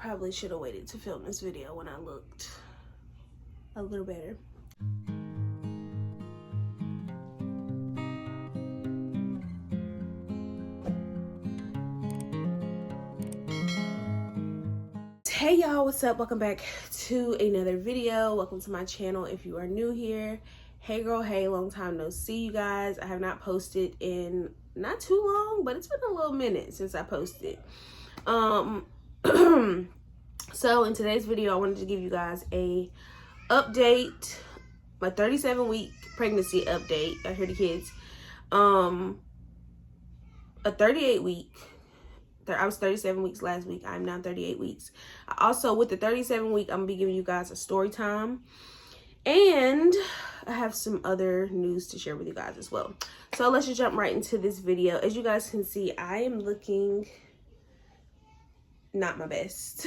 probably should have waited to film this video when I looked a little better. Hey y'all, what's up? Welcome back to another video. Welcome to my channel if you are new here. Hey girl, hey, long time no see, you guys. I have not posted in not too long, but it's been a little minute since I posted. So in today's video, I wanted to give you guys a update, my 37-week pregnancy update. I hear the kids. A 38-week. I was 37 weeks last week. I'm now 38 weeks. Also, with the 37 week, I'm gonna be giving you guys a story time, and I have some other news to share with you guys as well. So let's just jump right into this video. As you guys can see, I am looking not my best.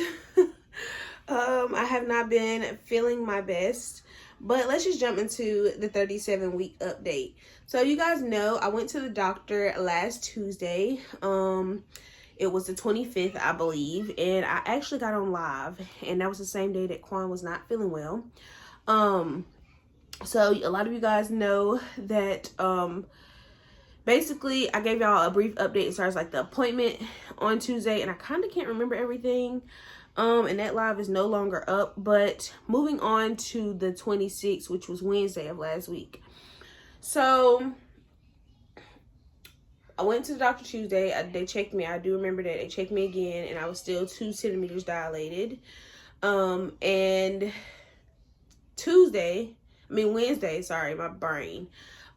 I have not been feeling my best, but let's just jump into the 37-week update. So you guys know I went to the doctor last Tuesday. It was the 25th, I believe, and I actually got on live, and that was the same day that Quan was not feeling well. So a lot of you guys know that basically I gave y'all a brief update as far as like the appointment on Tuesday, and I kind of can't remember everything. And that live is no longer up, but moving on to the 26th, which was Wednesday of last week. So I went to the doctor Tuesday. They checked me. I do remember that they checked me again, and I was still 2 centimeters dilated. And Wednesday, sorry, my brain.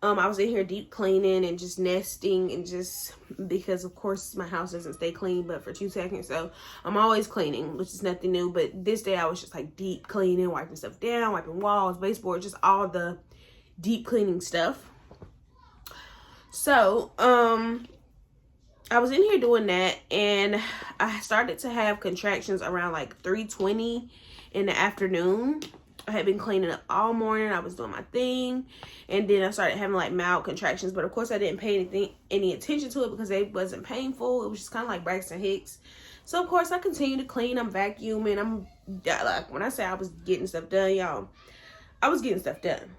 I was in here deep cleaning and just nesting, and just because of course my house doesn't stay clean but for 2 seconds, so I'm always cleaning, which is nothing new. But this day I was just like deep cleaning, wiping stuff down, wiping walls, baseboards, just all the deep cleaning stuff. So, I was in here doing that, and I started to have contractions around like 3:20 in the afternoon. I had been cleaning up all morning. I was doing my thing, and then I started having like mild contractions, but of course I didn't pay any attention to it because it wasn't painful. It was just kind of like Braxton Hicks. So of course I continued to clean. I'm vacuuming. I'm like, when I say I was getting stuff done, y'all, I was getting stuff done.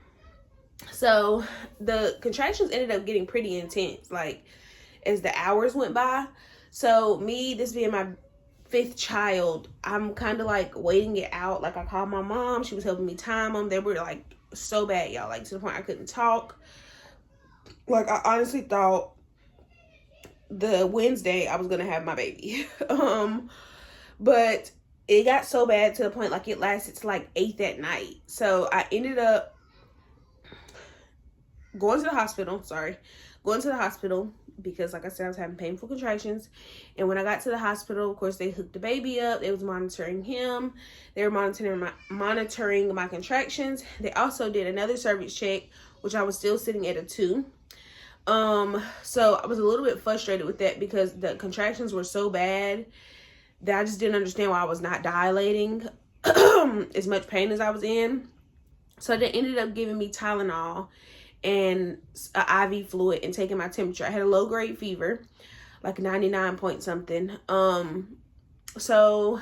So the contractions ended up getting pretty intense, like as the hours went by. So me, this being my 5th child, I'm kind of like waiting it out. Like I called my mom. She was helping me time them. They were like so bad, y'all, like to the point I couldn't talk. Like I honestly thought the Wednesday I was gonna have my baby. But it got so bad to the point like it lasted to like 8 at night. So I ended up going to the hospital because like I said, I was having painful contractions. And when I got to the hospital, of course they hooked the baby up. They was monitoring him. They were monitoring my contractions. They also did another cervix check, which I was still sitting at a 2. So I was a little bit frustrated with that because the contractions were so bad that I just didn't understand why I was not dilating as much pain as I was in. So they ended up giving me Tylenol and an IV fluid and taking my temperature. I had a low-grade fever, like 99 point something. So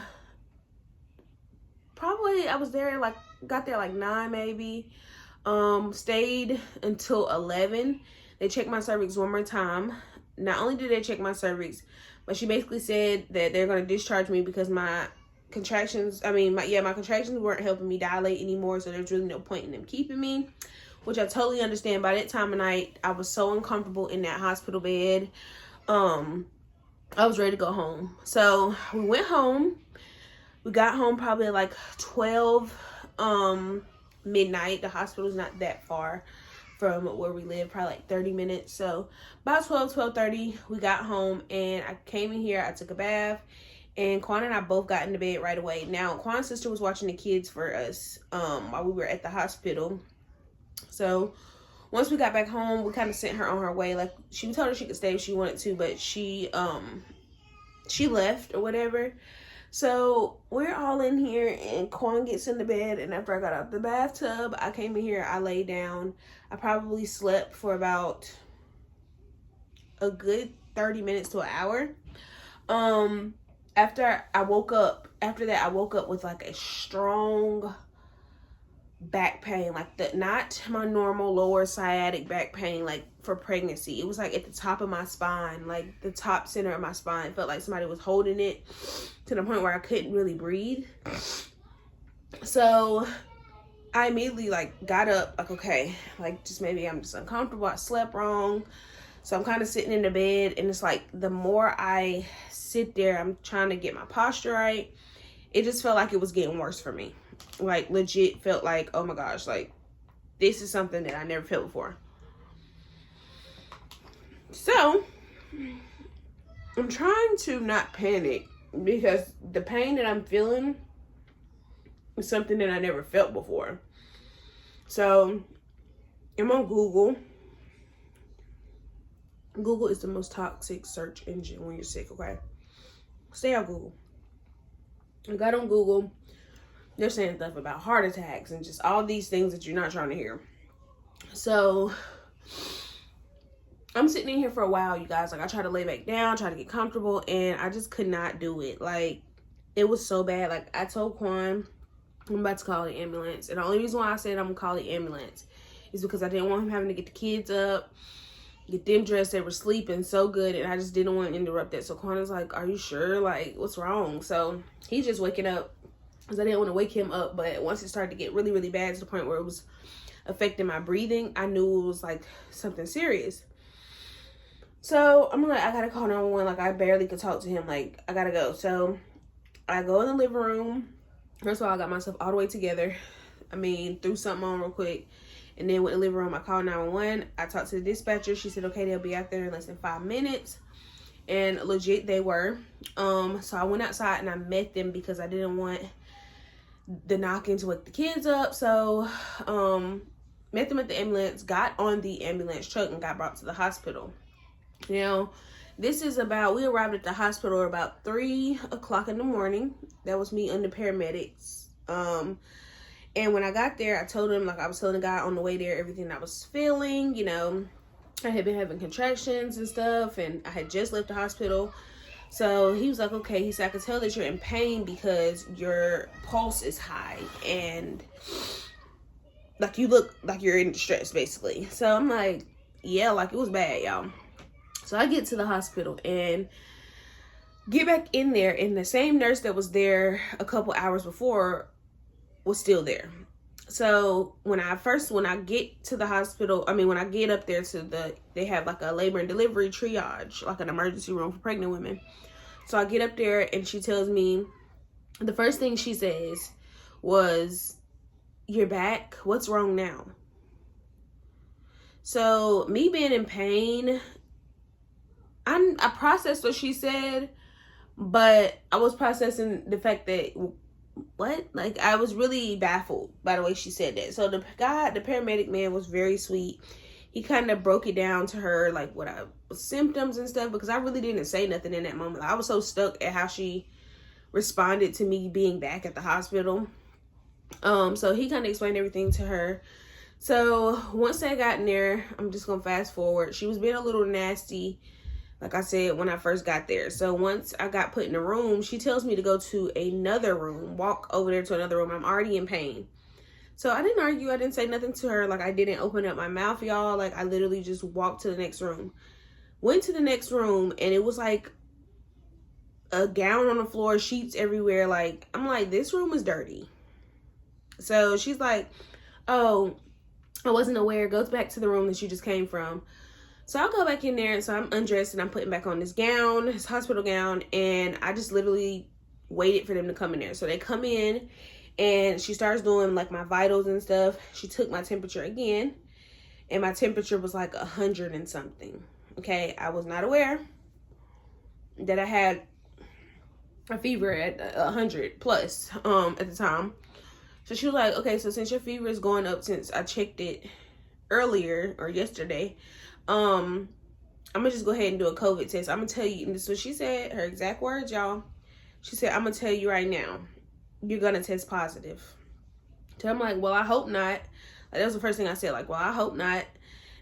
probably I was there, like got there like 9 maybe. Stayed until 11. They checked my cervix one more time. Not only did they check my cervix, but she basically said that they're going to discharge me because my contractions, my contractions weren't helping me dilate anymore, so there's really no point in them keeping me, which I totally understand. By that time of night, I was so uncomfortable in that hospital bed. I was ready to go home. So we went home. We got home probably at like 12 midnight. The hospital's not that far from where we live, probably like 30 minutes. So about 12:30, we got home, and I came in here. I took a bath, and Quan and I both got into bed right away. Now, Quan's sister was watching the kids for us while we were at the hospital. So once we got back home, we kind of sent her on her way. Like, she told her she could stay if she wanted to, but she left or whatever. So we're all in here, and Quan gets in the bed, and after I got out the bathtub, I came in here, I laid down. I probably slept for about a good 30 minutes to an hour. after I woke up, after that, I woke up with like a strong back pain, like not my normal lower sciatic back pain, like for pregnancy. It was like at the top of my spine, like the top center of my spine. It felt like somebody was holding it to the point where I couldn't really breathe. So I immediately like got up, like, okay, like just maybe I'm just uncomfortable, I slept wrong. So I'm kind of sitting in the bed, and it's like the more I sit there, I'm trying to get my posture right, it just felt like it was getting worse for me. Like legit felt like, oh my gosh, like this is something that I never felt before. So I'm trying to not panic, because the pain that I'm feeling is something that I never felt before. So I'm on Google. Google is the most toxic search engine when you're sick, okay? Stay on Google. I got on Google. They're saying stuff about heart attacks and just all these things that you're not trying to hear. So I'm sitting in here for a while, you guys. Like, I tried to lay back down, try to get comfortable, and I just could not do it. Like, it was so bad. Like, I told Quan, I'm about to call the ambulance. And the only reason why I said I'm going to call the ambulance is because I didn't want him having to get the kids up, get them dressed. They were sleeping so good, and I just didn't want to interrupt that. So Quan was like, are you sure? Like, what's wrong? So he's just waking up, because I didn't want to wake him up. But once it started to get really, really bad to the point where it was affecting my breathing, I knew it was like something serious. So I'm like, I gotta call 911. Like, I barely could talk to him. Like, I gotta go. So I go in the living room. First of all, I got myself all the way together. I mean, threw something on real quick. And then with the living room, I called 911. I talked to the dispatcher. She said, okay, they'll be out there in less than 5 minutes. And legit, they were. So I went outside and I met them, because I didn't want the knocking to wake the kids up. So met them at the ambulance, got on the ambulance truck, and got brought to the hospital. Now, this is about, we arrived at the hospital about 3 o'clock in the morning. That was me and the paramedics. And when I got there, I told him, like I was telling the guy on the way there, everything I was feeling. You know, I had been having contractions and stuff, and I had just left the hospital. So he was like, okay. He said, I could tell that you're in pain because your pulse is high, and like you look like you're in distress, basically. So I'm like, yeah, like it was bad, y'all. So I get to the hospital and get back in there, and the same nurse that was there a couple hours before was still there. So when I get to the hospital, when I get up there to they have like a labor and delivery triage, like an emergency room for pregnant women. So I get up there, and she tells me, the first thing she says was, you're back, what's wrong now? So me being in pain, I processed what she said, but I was processing the fact that, what? Like, I was really baffled by the way she said that. So the paramedic man was very sweet. He kind of broke it down to her, like what symptoms and stuff, because I really didn't say nothing in that moment. I was so stuck at how she responded to me being back at the hospital. So he kind of explained everything to her. So once I got in there, I'm just gonna fast forward. She was being a little nasty, like I said, when I first got there. So once I got put in a room, she tells me to go to another room, walk over there to another room. I'm already in pain. So I didn't argue. I didn't say nothing to her. Like, I didn't open up my mouth, y'all. Like, I literally just walked to the next room. Went to the next room, and it was like a gown on the floor, sheets everywhere. Like, I'm like, this room is dirty. So she's like, oh, I wasn't aware. Goes back to the room that you just came from. So I'll go back in there. So I'm undressed, and I'm putting back on this gown, this hospital gown. And I just literally waited for them to come in there. So they come in, and she starts doing like my vitals and stuff. She took my temperature again, and my temperature was like 100 and something. Okay, I was not aware that I had a fever at 100 plus at the time. So she was like, okay, so since your fever is going up since I checked it earlier or yesterday, I'm gonna just go ahead and do a COVID test. I'm gonna tell you, and this is what she said, her exact words, y'all. She said, I'm gonna tell you right now, you're gonna test positive. So I'm like, well, I hope not. Like, that was the first thing I said, like, well, I hope not.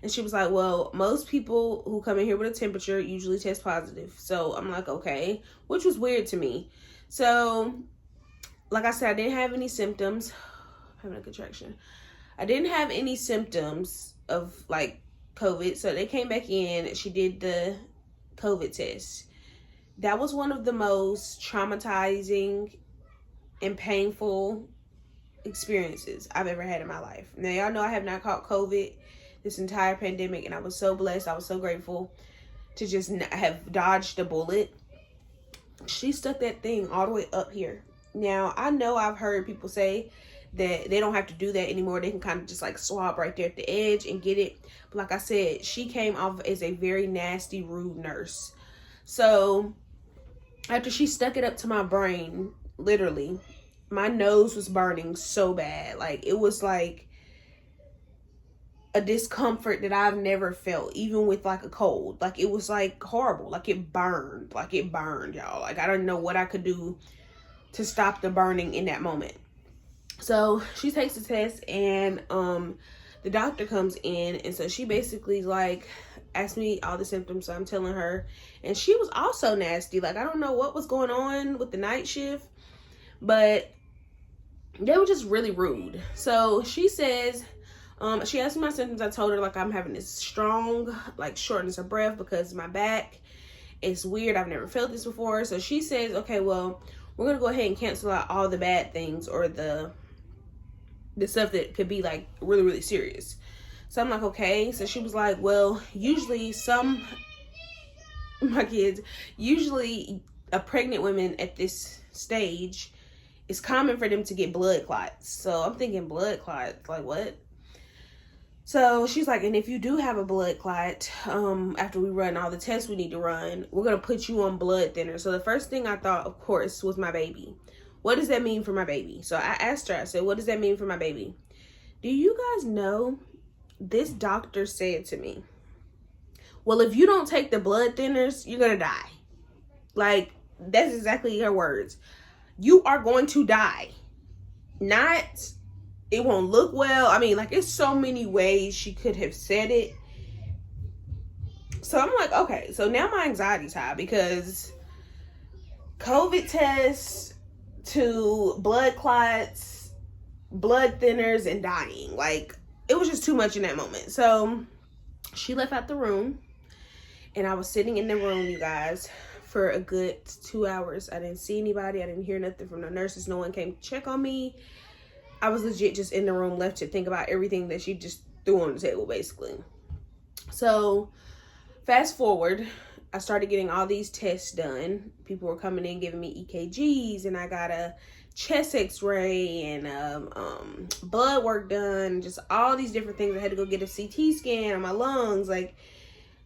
And she was like, well, most people who come in here with a temperature usually test positive. So I'm like, okay, which was weird to me. So like I said, I didn't have any symptoms. Having a contraction. I didn't have any symptoms of like COVID. So they came back in. She did the COVID test. That was one of the most traumatizing and painful experiences I've ever had in my life. Now, y'all know I have not caught COVID this entire pandemic, and I was so blessed. I was so grateful to just have dodged a bullet. She stuck that thing all the way up here. Now, I know I've heard people say that they don't have to do that anymore. They can kind of just like swab right there at the edge and get it. But like I said, she came off as a very nasty, rude nurse. So after she stuck it up to my brain, literally, my nose was burning so bad. Like, it was like a discomfort that I've never felt, even with like a cold. Like, it was like horrible. Like, it burned, y'all. Like, I don't know what I could do to stop the burning in that moment. So she takes the test, and the doctor comes in, and so she basically like asked me all the symptoms. So I'm telling her, and she was also nasty. Like, I don't know what was going on with the night shift, but they were just really rude. So she says, she asked me my symptoms. I told her like I'm having this strong like shortness of breath because my back is weird. I've never felt this before. So she says, okay, well, we're gonna go ahead and cancel out all the bad things, or the stuff that could be like really, really serious. So I'm like, okay. So she was like, well, usually usually a pregnant woman at this stage, it's common for them to get blood clots. So I'm thinking, blood clots, like what? So she's like, and if you do have a blood clot, after we run all the tests we need to run, we're going to put you on blood thinner. So the first thing I thought, of course, was my baby. What does that mean for my baby? So I asked her, I said, what does that mean for my baby? Do you guys know, this doctor said to me, well, if you don't take the blood thinners, you're going to die. Like, that's exactly her words. You are going to die. Not, it won't look well. I mean, like, it's so many ways she could have said it. So I'm like, okay, so now my anxiety's high because COVID tests to blood clots, blood thinners, and dying. Like, it was just too much in that moment. So she left out the room, and I was sitting in the room, you guys, for a good 2 hours. I didn't see anybody. I didn't hear nothing from the nurses. No one came to check on me. I was legit just in the room, left to think about everything that she just threw on the table, basically. So fast forward, I started getting all these tests done. People were coming in giving me EKGs, and I got a chest x-ray and blood work done, just all these different things. I had to go get a CT scan on my lungs, like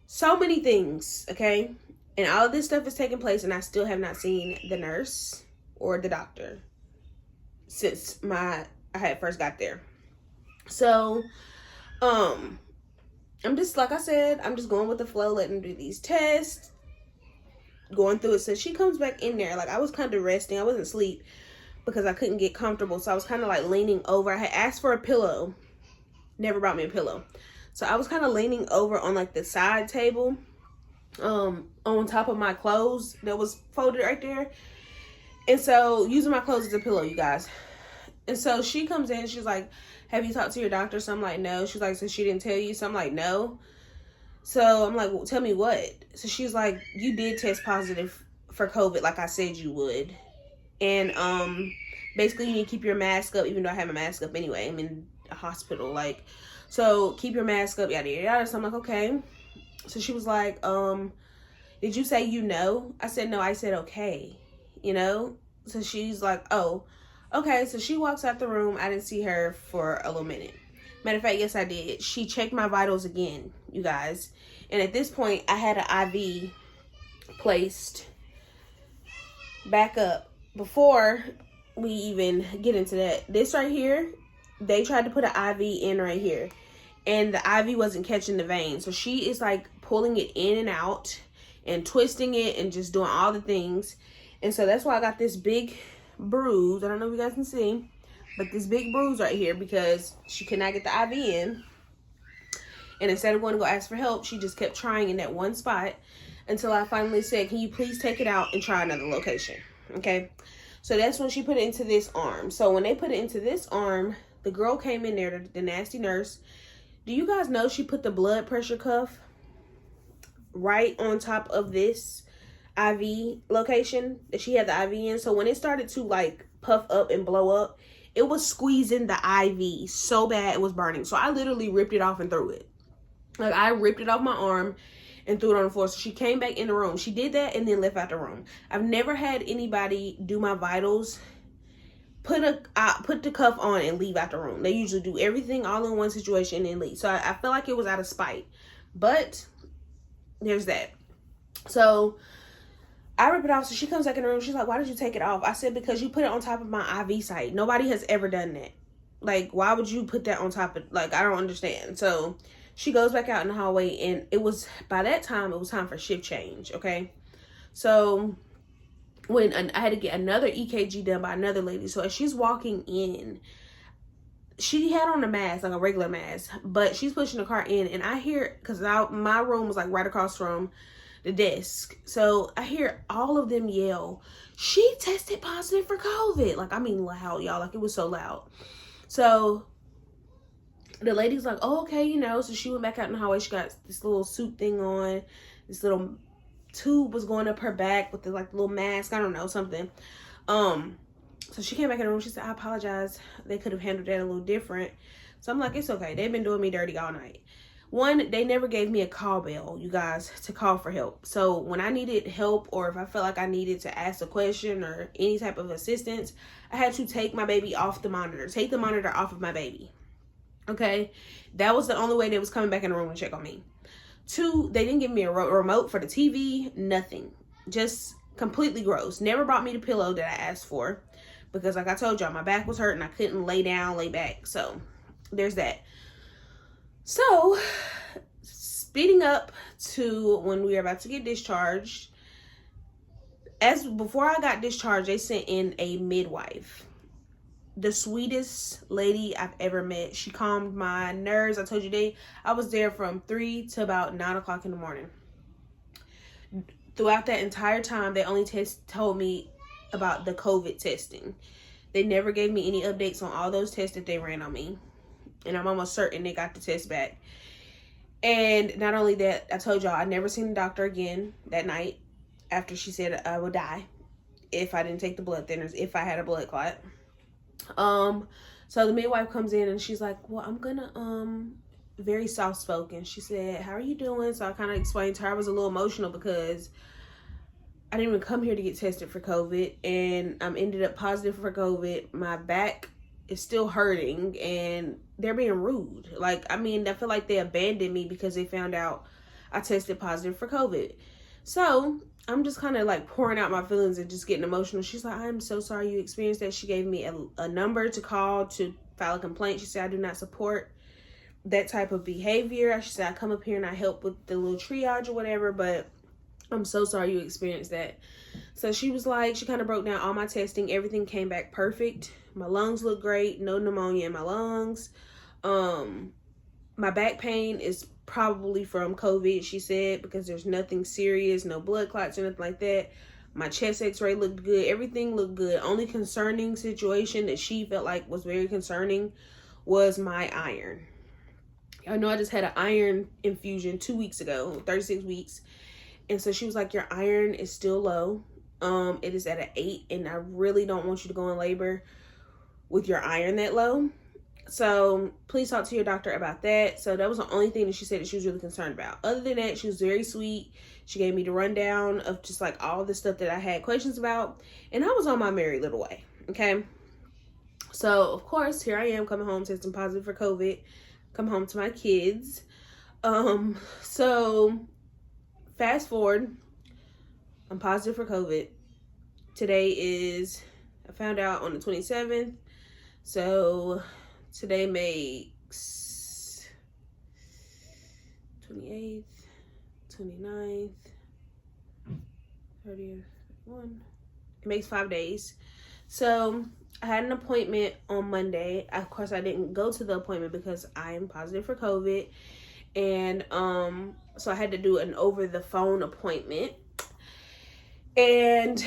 so many things, okay? And all of this stuff is taking place, and I still have not seen the nurse or the doctor since I had first got there. So I'm just, like I said, I'm just going with the flow, letting them do these tests, going through it. So she comes back in there. Like, I was kind of resting. I wasn't asleep because I couldn't get comfortable. So I was kind of like leaning over. I had asked for a pillow. Never brought me a pillow. So I was kind of leaning over on like the side table, on top of my clothes that was folded right there. And so using my clothes as a pillow, you guys. And so she comes in, she's like, have you talked to your doctor? So I'm like, no. She's like, so she didn't tell you? So I'm like, no. So I'm like, well, tell me what? So she's like, you did test positive for COVID like I said you would. And basically you need to keep your mask up, even though I have a mask up anyway. I'm in a hospital, like, so keep your mask up, yada, yada, yada. So I'm like, okay. So she was like, did you say you know? I said, no. I said, okay, you know? So she's like, oh, okay. So she walks out the room. I didn't see her for a little minute. Matter of fact, yes, I did. She checked my vitals again, you guys. And at this point, I had an IV placed back up. Before we even get into that, this right here, they tried to put an IV in right here. And the IV wasn't catching the vein. So she is like pulling it in and out and twisting it and just doing all the things. And so that's why I got this big bruise. I don't know if you guys can see, but this big bruise right here because she could not get the IV in. And instead of going to go ask for help, she just kept trying in that one spot until I finally said, can you please take it out and try another location? Okay. So that's when she put it into this arm. So when they put it into this arm, the girl came in there, the nasty nurse. Do you guys know she put the blood pressure cuff right on top of this IV location that she had the IV in? So when it started to like puff up and blow up, it was squeezing the IV so bad it was burning. So I literally ripped it off and threw it. Like, I ripped it off my arm and threw it on the floor. So she came back in the room. She did that and then left out the room. I've never had anybody do my vitals, put the cuff on and leave out the room. They usually do everything all in one situation and then leave. So I feel like it was out of spite. But there's that. So I rip it off. So she comes back in the room. She's like, why did you take it off? I said, because you put it on top of my IV site. Nobody has ever done that. Like, why would you put that on top of, like, I don't understand. So she goes back out in the hallway, and it was, by that time, it was time for shift change, okay? So when I had to get another EKG done by another lady. So as she's walking in, she had on a mask, like a regular mask, but she's pushing the car in, and I hear, because my room was like right across from the desk. So I hear all of them yell, she tested positive for COVID. Like, I mean loud, y'all. Like, it was so loud. So the lady's like, oh, okay, you know. So she went back out in the hallway. She got this little suit thing on. This little tube was going up her back with the like little mask. I don't know, something. So she came back in the room. She said, I apologize. They could have handled that a little different. So I'm like, it's okay. They've been doing me dirty all night. One, they never gave me a call bell, you guys, to call for help. So when I needed help, or if I felt like I needed to ask a question or any type of assistance, I had to take my baby off the monitor. Take the monitor off of my baby. Okay? That was the only way they was coming back in the room to check on me. Two, they didn't give me a remote for the TV. Nothing. Just completely gross. Never brought me the pillow that I asked for. Because like I told y'all, my back was hurting. I couldn't lay down, lay back. So there's that. So, speeding up to when we were about to get discharged, before I got discharged, they sent in a midwife. The sweetest lady I've ever met. She calmed my nerves. I told you I was there from 3 to about 9 o'clock in the morning. Throughout that entire time, they only told me about the COVID testing. They never gave me any updates on all those tests that they ran on me. And I'm almost certain they got the test back. And not only that, I told y'all I never seen the doctor again that night after she said I would die if I didn't take the blood thinners, if I had a blood clot. So the midwife comes in and she's like, well, I'm gonna, very soft spoken. She said, how are you doing? So I kind of explained to her. I was a little emotional because I didn't even come here to get tested for COVID, and I'm ended up positive for COVID. My back is still hurting, and they're being rude. Like, I mean, I feel like they abandoned me because they found out I tested positive for COVID. So I'm just kind of like pouring out my feelings and just getting emotional. She's like, I'm so sorry you experienced that. She gave me a number to call to file a complaint. She said, I do not support that type of behavior. She said, I come up here and I help with the little triage or whatever, but I'm so sorry you experienced that. So she was like, she kind of broke down all my testing. Everything came back perfect. My lungs look great. No pneumonia in my lungs. My back pain is probably from COVID, she said, because there's nothing serious, no blood clots or nothing like that. My chest x-ray looked good. Everything looked good. Only concerning situation that she felt like was very concerning was my iron. I know I just had an iron infusion 2 weeks ago, 36 weeks. And so she was like, your iron is still low. It is at an 8, and I really don't want you to go in labor with your iron that low. So please talk to your doctor about that. So that was the only thing that she said that she was really concerned about. Other than that, she was very sweet. She gave me the rundown of just like all the stuff that I had questions about. And I was on my merry little way. Okay. So of course, here I am coming home testing positive for COVID. Come home to my kids. So fast forward, I'm positive for COVID. Today is, I found out on the 27th. So today makes 28th, 29th, 30th, 31. It makes 5 days. So I had an appointment on Monday. Of course, I didn't go to the appointment because I am positive for COVID. And so I had to do an over the phone appointment. And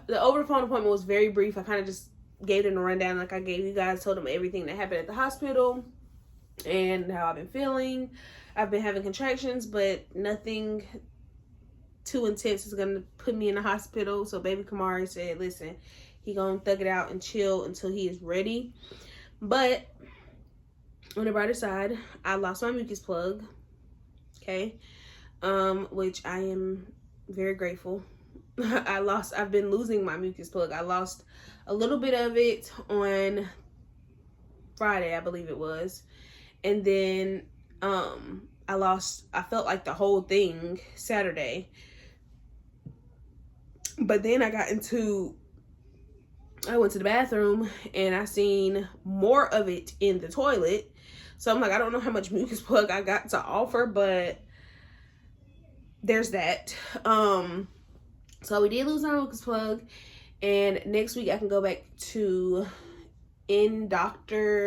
the over the phone appointment was very brief. I kind of just gave them a rundown like I gave you guys, told them everything that happened at the hospital and how I've been feeling. I've been having contractions, but nothing too intense is gonna put me in the hospital. So baby Kamari said, listen, he gonna thug it out and chill until he is ready. But on the brighter side, I lost my mucus plug, okay, which I am very grateful. I've been losing my mucus plug. I lost a little bit of it on Friday, I believe it was. And then I felt like the whole thing Saturday. But then I went to the bathroom and I seen more of it in the toilet. So I'm like, I don't know how much mucus plug I got to offer, but there's that. So we did lose our mucus plug, and next week I can go back to the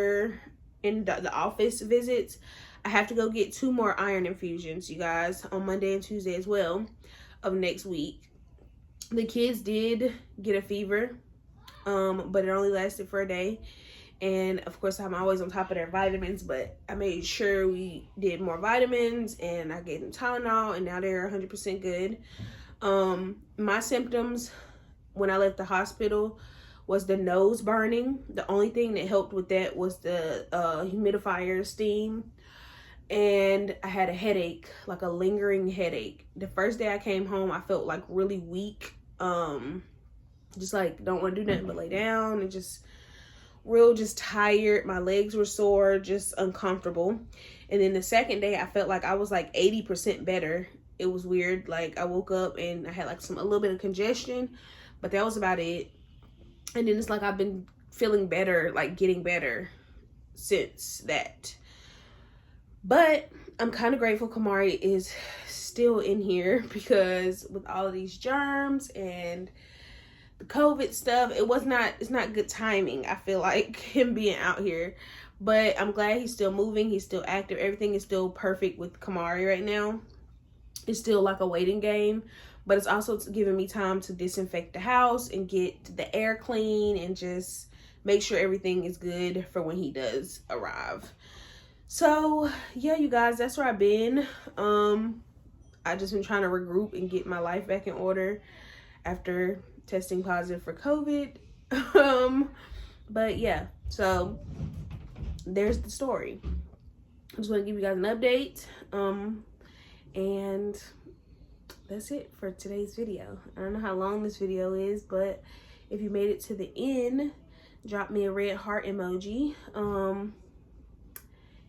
office visits. I have to go get 2 more iron infusions, you guys, on Monday and Tuesday as well of next week. The kids did get a fever, but it only lasted for a day. And of course, I'm always on top of their vitamins, but I made sure we did more vitamins and I gave them Tylenol, and now they're 100% good. My symptoms when I left the hospital was the nose burning. The only thing that helped with that was the humidifier steam. And I had a headache, like a lingering headache. The first day I came home, I felt like really weak. Just like don't want to do nothing but lay down, and just tired. My legs were sore, just uncomfortable. And then the second day I felt like I was like 80% better. It was weird. Like I woke up and I had like a little bit of congestion, but that was about it. And then it's like I've been feeling better, like getting better since that. But I'm kind of grateful Kamari is still in here, because with all of these germs and the COVID stuff, it's not good timing, I feel like, him being out here. But I'm glad he's still moving, he's still active, everything is still perfect with Kamari right now. It's still like a waiting game, but it's also giving me time to disinfect the house and get the air clean and just make sure everything is good for when he does arrive. So yeah, you guys, that's where I've been. I just been trying to regroup and get my life back in order after testing positive for COVID. But yeah, so there's the story. I just want to give you guys an update. And that's it for today's video. I don't know how long this video is, but if you made it to the end, drop me a red heart emoji.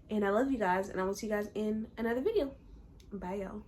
And I love you guys, and I will see you guys in another video. Bye, y'all.